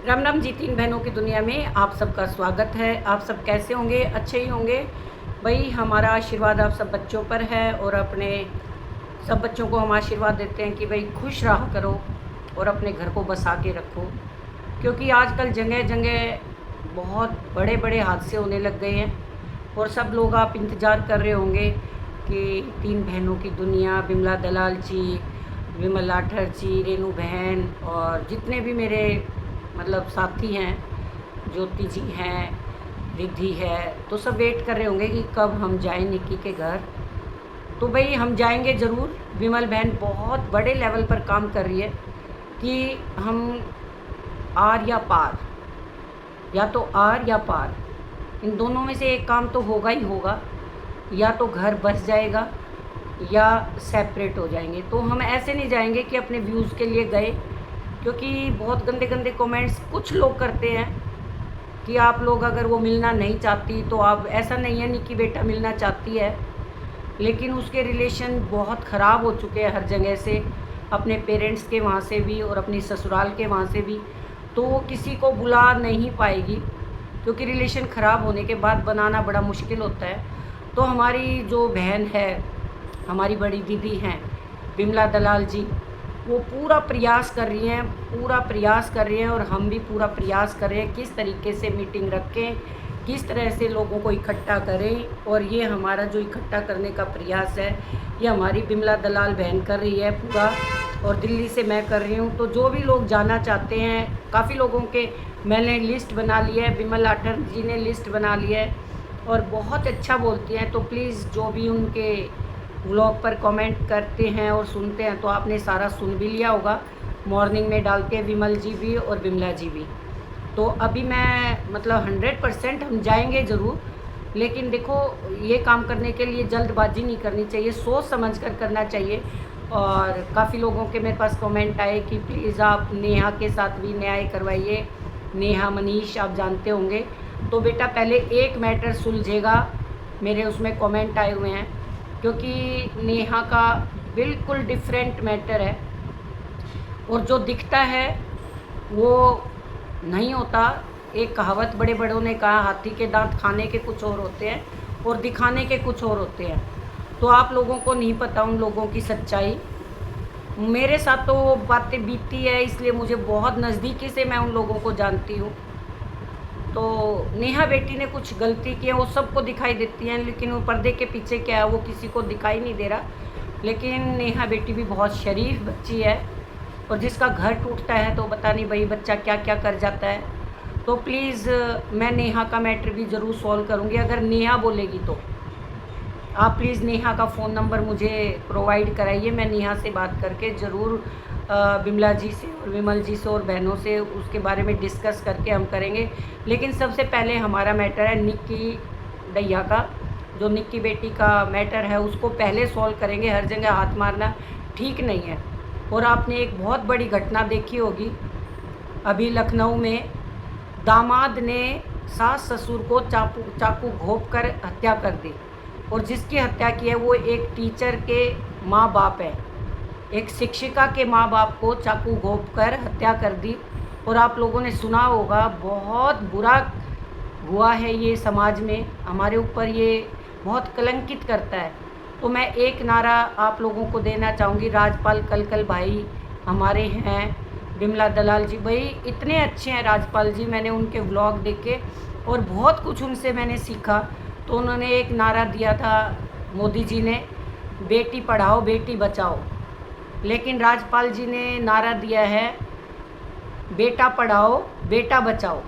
राम राम जी। तीन बहनों की दुनिया में आप सबका स्वागत है। आप सब कैसे होंगे? अच्छे ही होंगे भाई। हमारा आशीर्वाद आप सब बच्चों पर है और अपने सब बच्चों को हम आशीर्वाद देते हैं कि भाई खुश रहा करो और अपने घर को बसा के रखो, क्योंकि आजकल जगह जगह बहुत बड़े बड़े हादसे होने लग गए हैं। और सब लोग आप इंतज़ार कर रहे होंगे कि तीन बहनों की दुनिया, बिमला दलाल जी, विमल लाठर जी, रेनू बहन और जितने भी मेरे मतलब साथी हैं, ज्योति जी हैं, रिद्धि है, तो सब वेट कर रहे होंगे कि कब हम जाएं निक्की के घर। तो भाई हम जाएंगे ज़रूर। विमल बहन बहुत बड़े लेवल पर काम कर रही है कि हम आर या पार, या तो आर या पार, इन दोनों में से एक काम तो होगा ही होगा। या तो घर बस जाएगा या सेपरेट हो जाएंगे। तो हम ऐसे नहीं जाएंगे कि अपने व्यूज़ के लिए गए, क्योंकि बहुत गंदे गंदे कमेंट्स कुछ लोग करते हैं कि आप लोग अगर वो मिलना नहीं चाहती तो आप, ऐसा नहीं है निक्की बेटा मिलना चाहती है, लेकिन उसके रिलेशन बहुत ख़राब हो चुके हैं हर जगह से, अपने पेरेंट्स के वहाँ से भी और अपनी ससुराल के वहाँ से भी। तो वो किसी को बुला नहीं पाएगी, क्योंकि रिलेशन ख़राब होने के बाद बनाना बड़ा मुश्किल होता है। तो हमारी जो बहन है, हमारी बड़ी दीदी हैं बिमला दलाल जी, वो पूरा प्रयास कर रही हैं, पूरा प्रयास कर रही हैं और हम भी पूरा प्रयास कर रहे हैं किस तरीके से मीटिंग रखें, किस तरह से लोगों को इकट्ठा करें। और ये हमारा जो इकट्ठा करने का प्रयास है, ये हमारी बिमला दलाल बहन कर रही है पूरा, और दिल्ली से मैं कर रही हूँ। तो जो भी लोग जाना चाहते हैं, काफ़ी लोगों के मैंने लिस्ट बना ली है, विमल लाठर जी ने लिस्ट बना ली है और बहुत अच्छा बोलती हैं। तो प्लीज़ जो भी उनके व्लॉग पर कमेंट करते हैं और सुनते हैं, तो आपने सारा सुन भी लिया होगा। मॉर्निंग में डालते हैं विमल जी भी और बिमला जी भी। तो अभी मैं मतलब 100% हम जाएंगे ज़रूर, लेकिन देखो ये काम करने के लिए जल्दबाजी नहीं करनी चाहिए, सोच समझ कर करना चाहिए। और काफ़ी लोगों के मेरे पास कमेंट आए कि प्लीज़ आप नेहा के साथ भी न्याय करवाइए, नेहा मनीष आप जानते होंगे। तो बेटा पहले एक मैटर सुलझेगा, मेरे उसमें कमेंट आए हुए हैं, क्योंकि नेहा का बिल्कुल डिफरेंट मैटर है और जो दिखता है वो नहीं होता। एक कहावत बड़े बड़ों ने कहा, हाथी के दांत खाने के कुछ और होते हैं और दिखाने के कुछ और होते हैं। तो आप लोगों को नहीं पता उन लोगों की सच्चाई। मेरे साथ तो वो बातें बीतती है, इसलिए मुझे बहुत नज़दीकी से मैं उन लोगों को जानती हूँ। तो नेहा बेटी ने कुछ गलती की है, वो सबको दिखाई देती हैं, लेकिन वो पर्दे के पीछे क्या है वो किसी को दिखाई नहीं दे रहा। लेकिन नेहा बेटी भी बहुत शरीफ बच्ची है, और जिसका घर टूटता है तो पता नहीं भाई बच्चा क्या क्या कर जाता है। तो प्लीज़ मैं नेहा का मैटर भी ज़रूर सॉल्व करूँगी, अगर नेहा बोलेगी तो। आप प्लीज़ नेहा का फ़ोन नंबर मुझे प्रोवाइड कराइए, मैं नेहा से बात करके ज़रूर बिमला जी से और विमल जी से और बहनों से उसके बारे में डिस्कस करके हम करेंगे। लेकिन सबसे पहले हमारा मैटर है निक्की दैया का, जो निक्की बेटी का मैटर है उसको पहले सॉल्व करेंगे। हर जगह हाथ मारना ठीक नहीं है। और आपने एक बहुत बड़ी घटना देखी होगी, अभी लखनऊ में दामाद ने सास ससुर को चाकू घोंप कर हत्या कर दी, और जिसकी हत्या की है वो एक टीचर के माँ बाप है, एक शिक्षिका के माँ बाप को चाकू घोंप कर हत्या कर दी। और आप लोगों ने सुना होगा, बहुत बुरा हुआ है ये समाज में, हमारे ऊपर ये बहुत कलंकित करता है। तो मैं एक नारा आप लोगों को देना चाहूँगी, राजपाल कलकल भाई हमारे हैं, बिमला दलाल जी भाई इतने अच्छे हैं राजपाल जी, मैंने उनके व्लॉग देखे और बहुत कुछ उनसे मैंने सीखा। तो उन्होंने एक नारा दिया था, मोदी जी ने, बेटी पढ़ाओ बेटी बचाओ। लेकिन राजपाल जी ने नारा दिया है, बेटा पढ़ाओ बेटा बचाओ।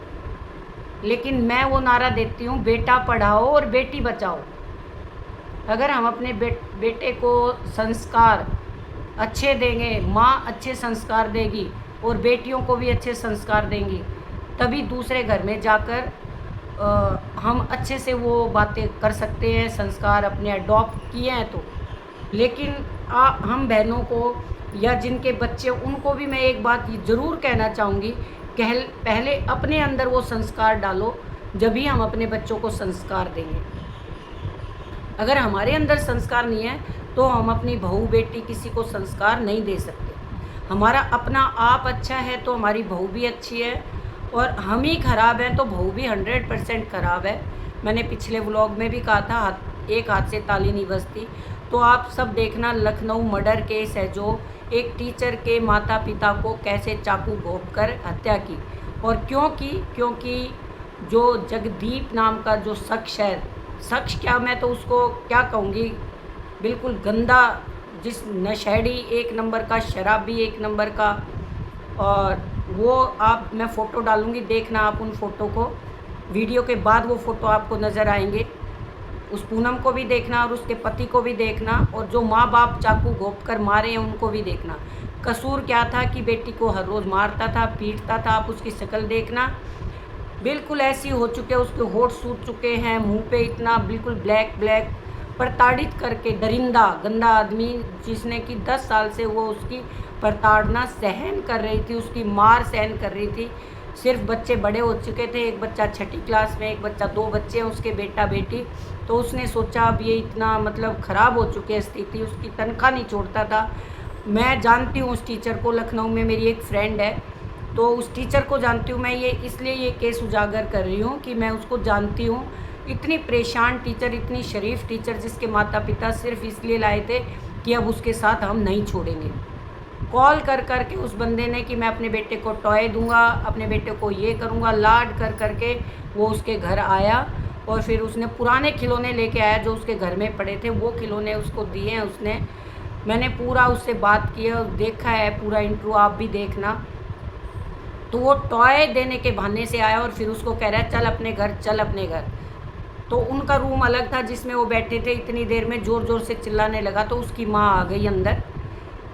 लेकिन मैं वो नारा देती हूँ, बेटा पढ़ाओ और बेटी बचाओ। अगर हम अपने बेटे को संस्कार अच्छे देंगे, माँ अच्छे संस्कार देगी और बेटियों को भी अच्छे संस्कार देंगी, तभी दूसरे घर में जाकर हम अच्छे से वो बातें कर सकते हैं, संस्कार अपने अडॉप्ट किए हैं तो। लेकिन हम बहनों को या जिनके बच्चे, उनको भी मैं एक बात ज़रूर कहना चाहूँगी, पहले अपने अंदर वो संस्कार डालो, जब भी हम अपने बच्चों को संस्कार देंगे। अगर हमारे अंदर संस्कार नहीं है तो हम अपनी बहू बेटी किसी को संस्कार नहीं दे सकते। हमारा अपना आप अच्छा है तो हमारी बहू भी अच्छी है, और हम ही ख़राब हैं तो बहू भी 100% ख़राब है। मैंने पिछले व्लॉग में भी कहा था, एक हाथ से ताली नहीं बजती। तो आप सब देखना, लखनऊ मर्डर केस है जो एक टीचर के माता पिता को कैसे चाकू घोंप कर हत्या की। और क्योंकि जो जगदीप नाम का जो शख्स है, शख्स क्या, मैं तो उसको क्या कहूँगी, बिल्कुल गंदा, जिस नशेड़ी एक नंबर का, शराबी एक नंबर का। और वो आप, मैं फ़ोटो डालूँगी, देखना आप उन फ़ोटो को, वीडियो के बाद वो फ़ोटो आपको नज़र आएंगे। उस पूनम को भी देखना और उसके पति को भी देखना, और जो माँ बाप चाकू घोंप कर मारे हैं उनको भी देखना। कसूर क्या था कि बेटी को हर रोज़ मारता था, पीटता था। आप उसकी शक्ल देखना, बिल्कुल ऐसी हो चुके, उसके होठ सूज चुके हैं, मुंह पे इतना बिल्कुल ब्लैक ब्लैक, प्रताड़ित करके, दरिंदा गंदा आदमी, जिसने कि 10 साल से वो उसकी प्रताड़ना सहन कर रही थी, उसकी मार सहन कर रही थी। सिर्फ बच्चे बड़े हो चुके थे, एक बच्चा 6ठी क्लास में, एक बच्चा, 2 बच्चे हैं उसके, बेटा बेटी। तो उसने सोचा अब ये इतना मतलब ख़राब हो चुकी है स्थिति, उसकी तनख्वाह नहीं छोड़ता था। मैं जानती हूँ उस टीचर को, लखनऊ में मेरी एक फ्रेंड है, तो उस टीचर को जानती हूँ मैं। ये इसलिए ये केस उजागर कर रही हूँ कि मैं उसको जानती हूँ। इतनी परेशान टीचर, इतनी शरीफ टीचर, जिसके माता पिता सिर्फ इसलिए लाए थे कि अब उसके साथ हम नहीं छोड़ेंगे। कॉल कर कर के उस बंदे ने कि मैं अपने बेटे को टॉय दूंगा, अपने बेटे को ये करूँगा, लाड कर कर के वो उसके घर आया। और फिर उसने पुराने खिलौने लेके आया जो उसके घर में पड़े थे, वो खिलौने उसको दिए हैं उसने। मैंने पूरा उससे बात की है, देखा है पूरा इंटरव्यू, आप भी देखना। तो वो टॉय देने के बहाने से आया और फिर उसको कह रहा है चल अपने घर, चल अपने घर। तो उनका रूम अलग था जिसमें वो बैठे थे। इतनी देर में ज़ोर ज़ोर से चिल्लाने लगा, तो उसकी माँ आ गई अंदर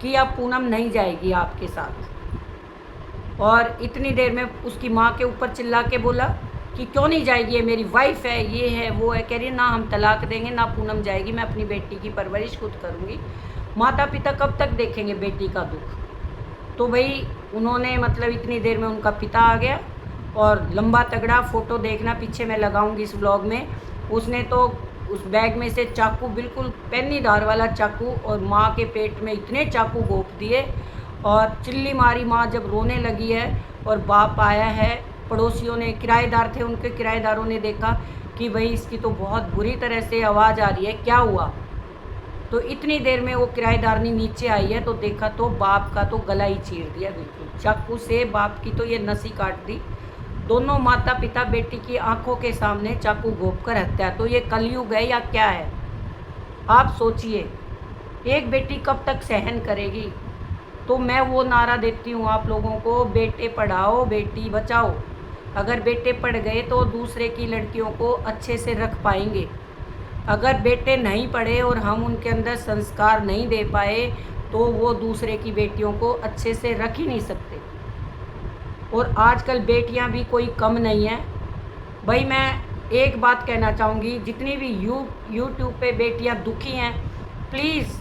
कि अब पूनम नहीं जाएगी आपके साथ। और इतनी देर में उसकी माँ के ऊपर चिल्ला के बोला कि क्यों नहीं जाएगी, ये मेरी वाइफ है, ये है वो है। कह रही है ना हम तलाक देंगे, ना पूनम जाएगी, मैं अपनी बेटी की परवरिश खुद करूँगी। माता पिता कब तक देखेंगे बेटी का दुख। तो भाई उन्होंने मतलब इतनी देर में उनका पिता आ गया, और लंबा तगड़ा फ़ोटो देखना, पीछे मैं लगाऊंगी इस व्लॉग में। उसने तो उस बैग में से चाकू, बिल्कुल पैनी धार वाला चाकू, और माँ के पेट में इतने चाकू घोंप दिए और चिल्ली मारी माँ जब रोने लगी है। और बाप आया है, पड़ोसियों ने, किराएदार थे उनके, किराएदारों ने देखा कि भाई इसकी तो बहुत बुरी तरह से आवाज़ आ रही है, क्या हुआ। तो इतनी देर में वो किराएदारनी नीचे आई है, तो देखा तो बाप का तो गला ही चीर दिया, बिल्कुल चाकू से बाप की तो ये नस ही काट दी। दोनों माता पिता बेटी की आंखों के सामने चाकू घोंप कर हत्या। तो ये कलयुग है या क्या है, आप सोचिए। एक बेटी कब तक सहन करेगी। तो मैं वो नारा देती हूँ आप लोगों को, बेटे पढ़ाओ बेटी बचाओ। अगर बेटे पढ़ गए तो दूसरे की लड़कियों को अच्छे से रख पाएंगे। अगर बेटे नहीं पढ़े और हम उनके अंदर संस्कार नहीं दे पाए तो वो दूसरे की बेटियों को अच्छे से रख ही नहीं सकते। और आजकल बेटियां भी कोई कम नहीं है। भाई मैं एक बात कहना चाहूँगी, जितनी भी यूट्यूब पे बेटियां दुखी हैं, प्लीज़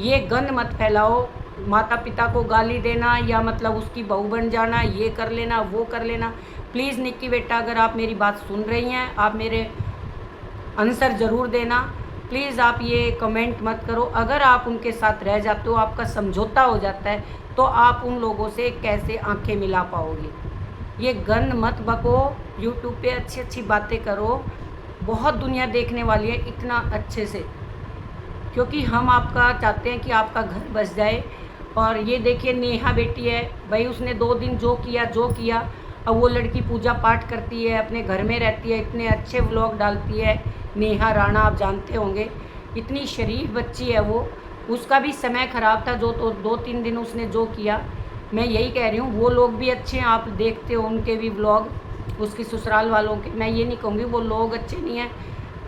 ये गंद मत फैलाओ। माता पिता को गाली देना या मतलब उसकी बहू बन जाना, ये कर लेना वो कर लेना। प्लीज़ निक्की बेटा, अगर आप मेरी बात सुन रही हैं, आप मेरे आंसर ज़रूर देना। प्लीज़ आप ये कमेंट मत करो। अगर आप उनके साथ रह जाते हो, आपका समझौता हो जाता है, तो आप उन लोगों से कैसे आंखें मिला पाओगे। ये गंद मत बको, यूट्यूब पे अच्छी अच्छी बातें करो। बहुत दुनिया देखने वाली है इतना अच्छे से, क्योंकि हम आपका चाहते हैं कि आपका घर बस जाए। और ये देखिए नेहा बेटी है, भाई उसने 2 दिन जो किया। अब वो लड़की पूजा पाठ करती है, अपने घर में रहती है, इतने अच्छे व्लॉग डालती है। नेहा राणा, आप जानते होंगे, इतनी शरीफ बच्ची है वो। उसका भी समय ख़राब था, जो तो 2-3 दिन उसने जो किया। मैं यही कह रही हूँ, वो लोग भी अच्छे हैं, आप देखते हो उनके भी व्लॉग, उसकी ससुराल वालों के। मैं ये नहीं कहूँगी वो लोग अच्छे नहीं हैं।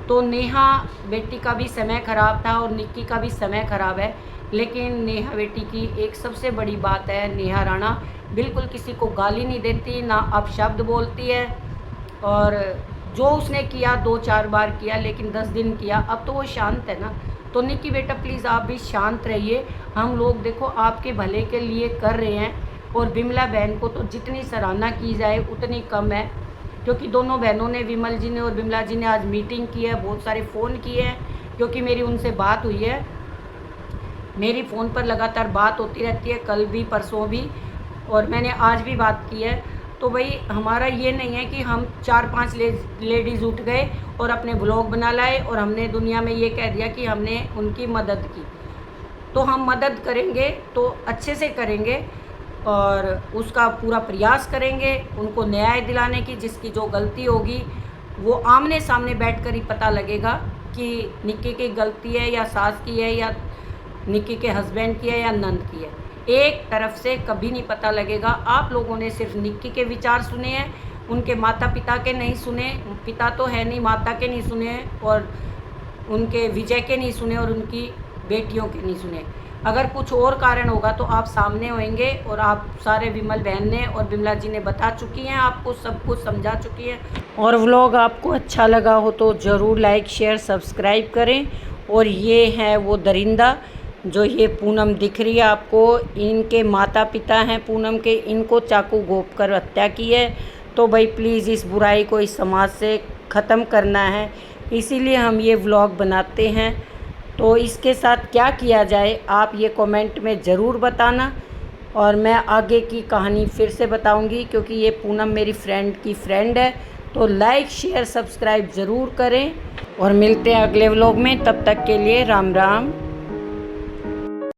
तो नेहा बेटी का भी समय ख़राब था और निक्की का भी समय ख़राब है। लेकिन नेहा बेटी की एक सबसे बड़ी बात है, नेहा राणा बिल्कुल किसी को गाली नहीं देती, ना अपशब्द बोलती है। और जो उसने किया 2-4 बार किया, लेकिन 10 दिन किया, अब तो वो शांत है ना। तो निक्की बेटा प्लीज़ आप भी शांत रहिए। हम लोग देखो आपके भले के लिए कर रहे हैं। और बिमला बहन को तो जितनी सराहना की जाए उतनी कम है, क्योंकि दोनों बहनों ने, विमल जी ने और बिमला जी ने, आज मीटिंग की है, बहुत सारे फ़ोन किए हैं, क्योंकि मेरी उनसे बात हुई है। मेरी फ़ोन पर लगातार बात होती रहती है, कल भी परसों भी, और मैंने आज भी बात की है। तो भाई हमारा ये नहीं है कि हम 4-5 लेडीज़ उठ गए और अपने ब्लॉग बना लाए और हमने दुनिया में ये कह दिया कि हमने उनकी मदद की। तो हम मदद करेंगे तो अच्छे से करेंगे और उसका पूरा प्रयास करेंगे उनको न्याय दिलाने की। जिसकी जो गलती होगी वो आमने सामने बैठकर ही पता लगेगा कि निक्की की गलती है या सास की है या निक्की के हस्बैंड की है या नंद की है। एक तरफ से कभी नहीं पता लगेगा। आप लोगों ने सिर्फ निक्की के विचार सुने हैं, उनके माता पिता के नहीं सुने। पिता तो है नहीं, माता के नहीं सुने और उनके विजय के नहीं सुने और उनकी बेटियों के नहीं सुने। अगर कुछ और कारण होगा तो आप सामने होंगे और आप सारे विमल बहन ने और बिमला जी ने बता चुकी हैं, आपको सब कुछ समझा चुकी हैं। और व्लॉग आपको अच्छा लगा हो तो ज़रूर लाइक शेयर सब्सक्राइब करें। और ये है वो दरिंदा जो ये पूनम दिख रही है आपको, इनके माता पिता हैं पूनम के, इनको चाकू घोंप कर हत्या की है। तो भाई प्लीज़ इस बुराई को इस समाज से ख़त्म करना है, इसीलिए हम ये व्लॉग बनाते हैं। तो इसके साथ क्या किया जाए आप ये कमेंट में ज़रूर बताना और मैं आगे की कहानी फिर से बताऊंगी, क्योंकि ये पूनम मेरी फ्रेंड की फ्रेंड है। तो लाइक शेयर सब्सक्राइब ज़रूर करें और मिलते हैं अगले व्लॉग में। तब तक के लिए राम राम।